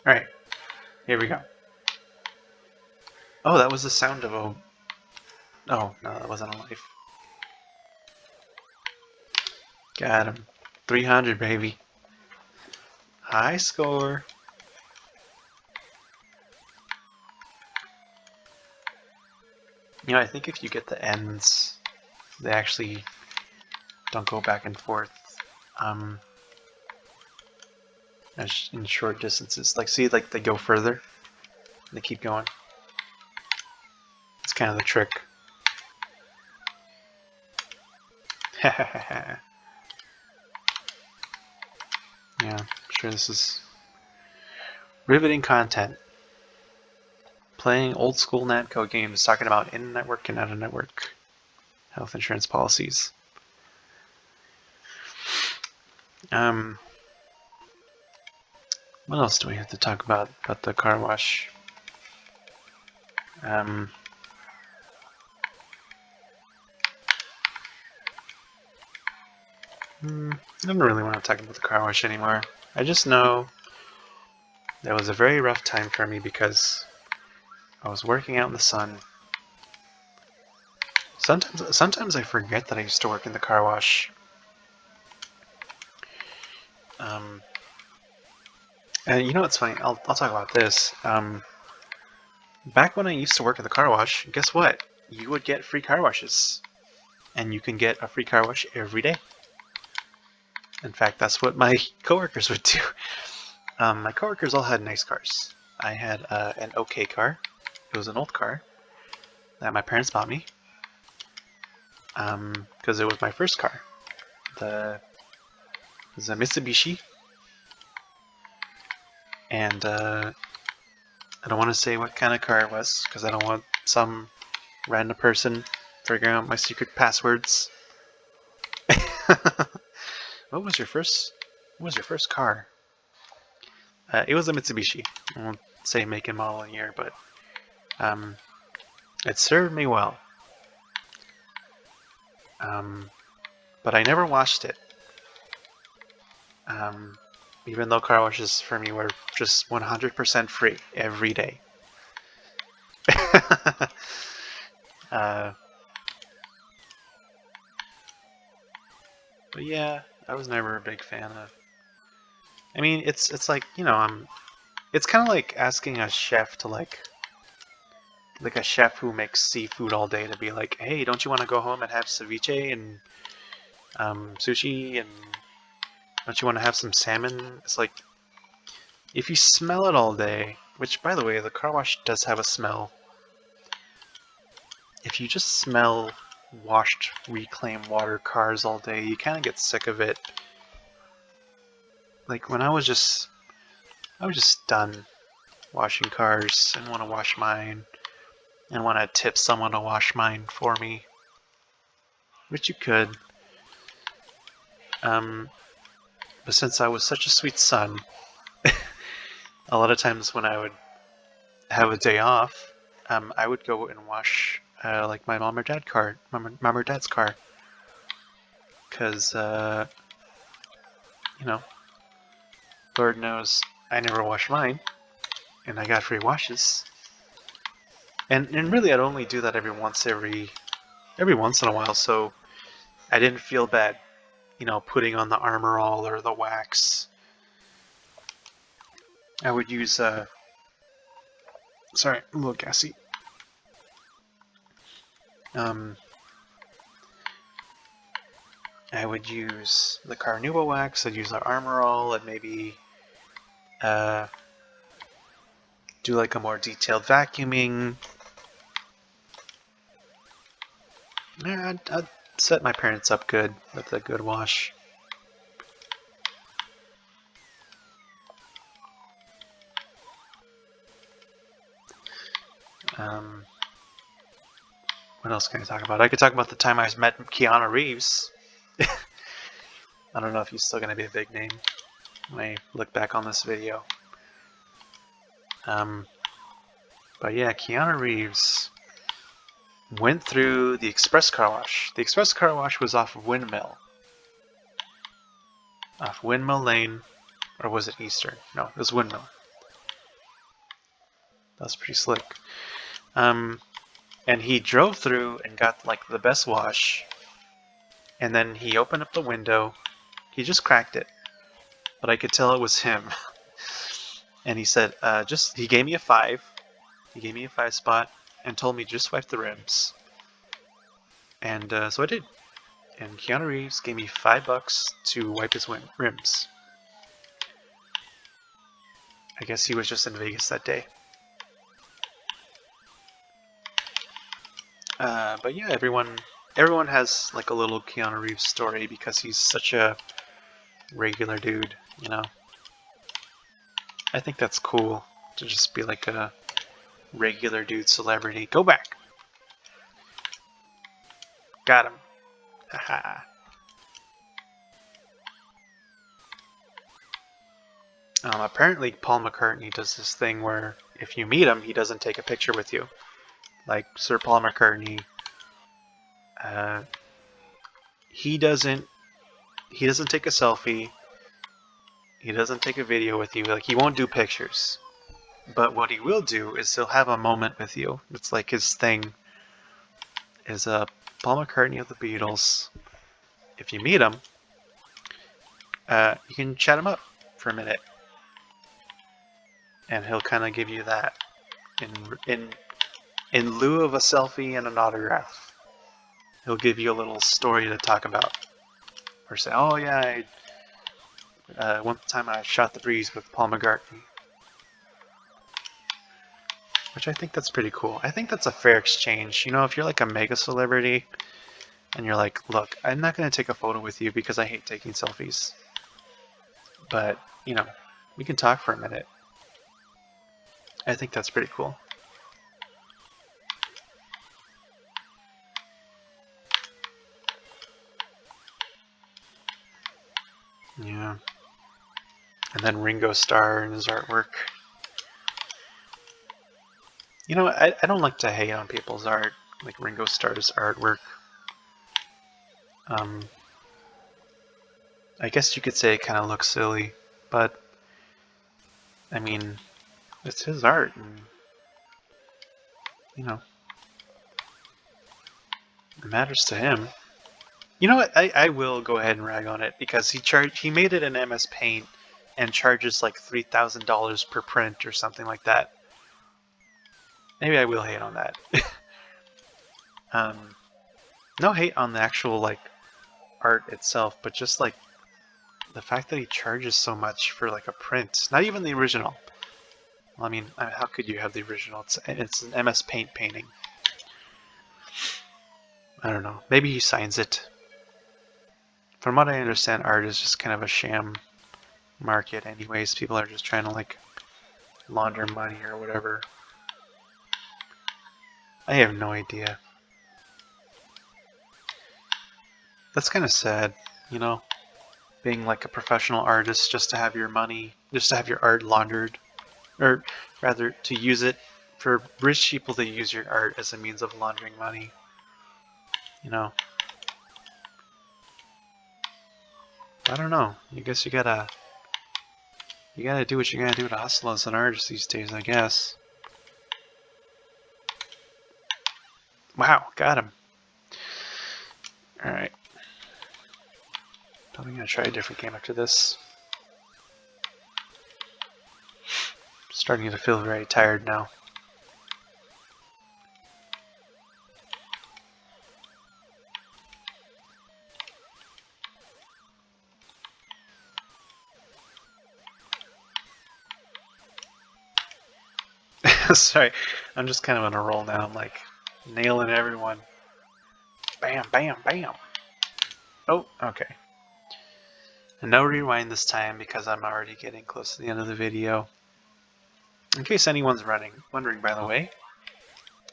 Alright, here we go. Oh, that was the sound of a... Oh, no, that wasn't a life. Got him. 300, baby. High score. You know, I think if you get the ends, they actually don't go back and forth in short distances. Like, see, like they go further. They keep going. It's kind of the trick. Yeah, I'm sure this is riveting content. Playing old school NAMCO games, talking about in-network and out-of-network health insurance policies. What else do we have to talk about the car wash? I don't really want to talk about the car wash anymore. I just know that was a very rough time for me because I was working out in the sun. Sometimes I forget that I used to work in the car wash. And you know what's funny? I'll talk about this. Back when I used to work at the car wash, guess what? You would get free car washes. And you can get a free car wash every day. In fact, that's what my coworkers would do. My coworkers all had nice cars. I had an okay car. It was an old car that my parents bought me. Because it was my first car. It was a Mitsubishi. And I don't want to say what kind of car it was, because I don't want some random person figuring out my secret passwords. What was your first car? It was a Mitsubishi. I won't say make and model and year, but it served me well. But I never washed it. Even though car washes for me were just 100% free every day. But yeah, I was never a big fan of. I mean, it's like, you know, it's kind of like asking a chef to like a chef who makes seafood all day to be like, hey, don't you want to go home and have ceviche and sushi, and don't you want to have some salmon? It's like, if you smell it all day, which, by the way, the car wash does have a smell. If you just smell washed, reclaimed water cars all day, you kind of get sick of it. Like, when I was just done washing cars and want to wash mine and want to tip someone to wash mine for me, which you could. But since I was such a sweet son, a lot of times when I would have a day off, I would go and wash like my mom or dad's car, because you know, Lord knows I never wash mine, and I got free washes. And really, I'd only do that every once in a while, so I didn't feel bad, you know, putting on the Armor All or the wax. I would use sorry, I'm a little gassy. I would use the Carnauba wax, I'd use the Armor All, and maybe do like a more detailed vacuuming. Yeah, I'd set my parents up good with a good wash. What else can I talk about? I could talk about the time I met Keanu Reeves. I don't know if he's still going to be a big name when I look back on this video. But yeah, Keanu Reeves went through the express car wash. The express car wash was off of Windmill. Off Windmill Lane. Or was it Eastern? No, it was Windmill. That was pretty slick. And he drove through and got like the best wash, and then he opened up the window. He just cracked it, but I could tell it was him. And he said, he gave me a 5. He gave me a 5 spot and told me just wipe the rims. And so I did. And Keanu Reeves gave me $5 to wipe his rims. I guess he was just in Vegas that day. But yeah, everyone has like a little Keanu Reeves story because he's such a regular dude, you know. I think that's cool to just be like a regular dude celebrity. Go back. Got him. Haha. Apparently Paul McCartney does this thing where if you meet him, he doesn't take a picture with you. Like Sir Paul McCartney, he doesn't take a selfie. He doesn't take a video with you. Like he won't do pictures. But what he will do is he'll have a moment with you. It's like his thing is Paul McCartney of the Beatles. If you meet him, you can chat him up for a minute, and he'll kind of give you that in lieu of a selfie and an autograph. He'll give you a little story to talk about, or say, "Oh yeah, one time I shot the breeze with Paul McCartney," which I think that's pretty cool. I think that's a fair exchange. You know, if you're like a mega celebrity and you're like, "Look, I'm not going to take a photo with you because I hate taking selfies, but you know, we can talk for a minute." I think that's pretty cool. Yeah. And then Ringo Starr and his artwork. You know, I don't like to hate on people's art, like Ringo Starr's artwork. I guess you could say it kind of looks silly, but I mean, it's his art, and you know, it matters to him. You know what? I will go ahead and rag on it because he made it in MS Paint and charges like $3,000 per print or something like that. Maybe I will hate on that. No hate on the actual like art itself, but just like the fact that he charges so much for like a print, not even the original. Well, I mean, how could you have the original? It's an MS Paint painting. I don't know. Maybe he signs it. From what I understand, art is just kind of a sham market anyways. People are just trying to like launder money or whatever. I have no idea. That's kind of sad, you know? Being like a professional artist just to have your money, just to have your art laundered. Or rather, to use it for rich people to use your art as a means of laundering money. You know? I don't know. I guess you gotta do what you gotta do to hustle as an artist these days, I guess. Wow, got him. Alright. I'm gonna try a different game after this. Starting to feel very tired now. Sorry, I'm just kind of on a roll now. I'm like nailing everyone. Bam, bam, bam. Oh, okay. And no rewind this time because I'm already getting close to the end of the video. In case anyone's wondering, by the way,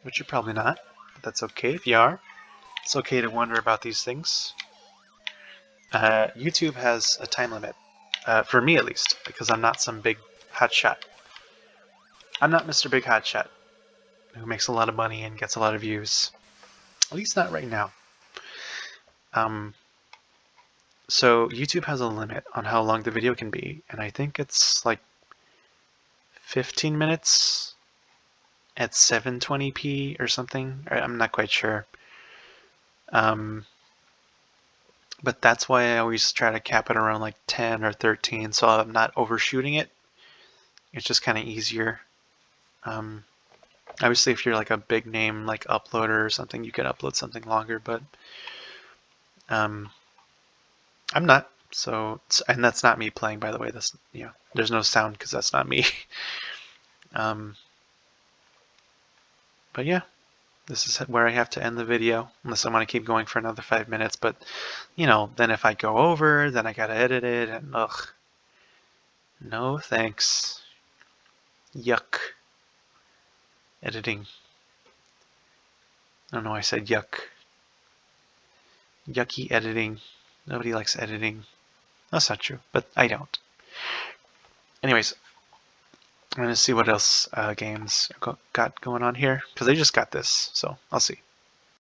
which you're probably not, but that's okay if you are. It's okay to wonder about these things. YouTube has a time limit, for me at least, because I'm not some big hotshot. I'm not Mr. Big Hotshot, who makes a lot of money and gets a lot of views. At least not right now. So YouTube has a limit on how long the video can be, and I think it's like 15 minutes. at 720p or something. I'm not quite sure. But that's why I always try to cap it around like 10 or 13, so I'm not overshooting it. It's just kind of easier. Obviously, if you're like a big name like uploader or something, you could upload something longer, but I'm not. So, and that's not me playing, by the way. That's, you know, there's no sound because that's not me. But yeah, this is where I have to end the video, unless I want to keep going for another 5 minutes. But, you know, then if I go over, then I gotta edit it, and ugh, no thanks. Yuck. Editing. I don't know why I said yuck. Yucky editing. Nobody likes editing. That's not true, but I don't. Anyways, I'm going to see what else games got going on here, because they just got this, so I'll see.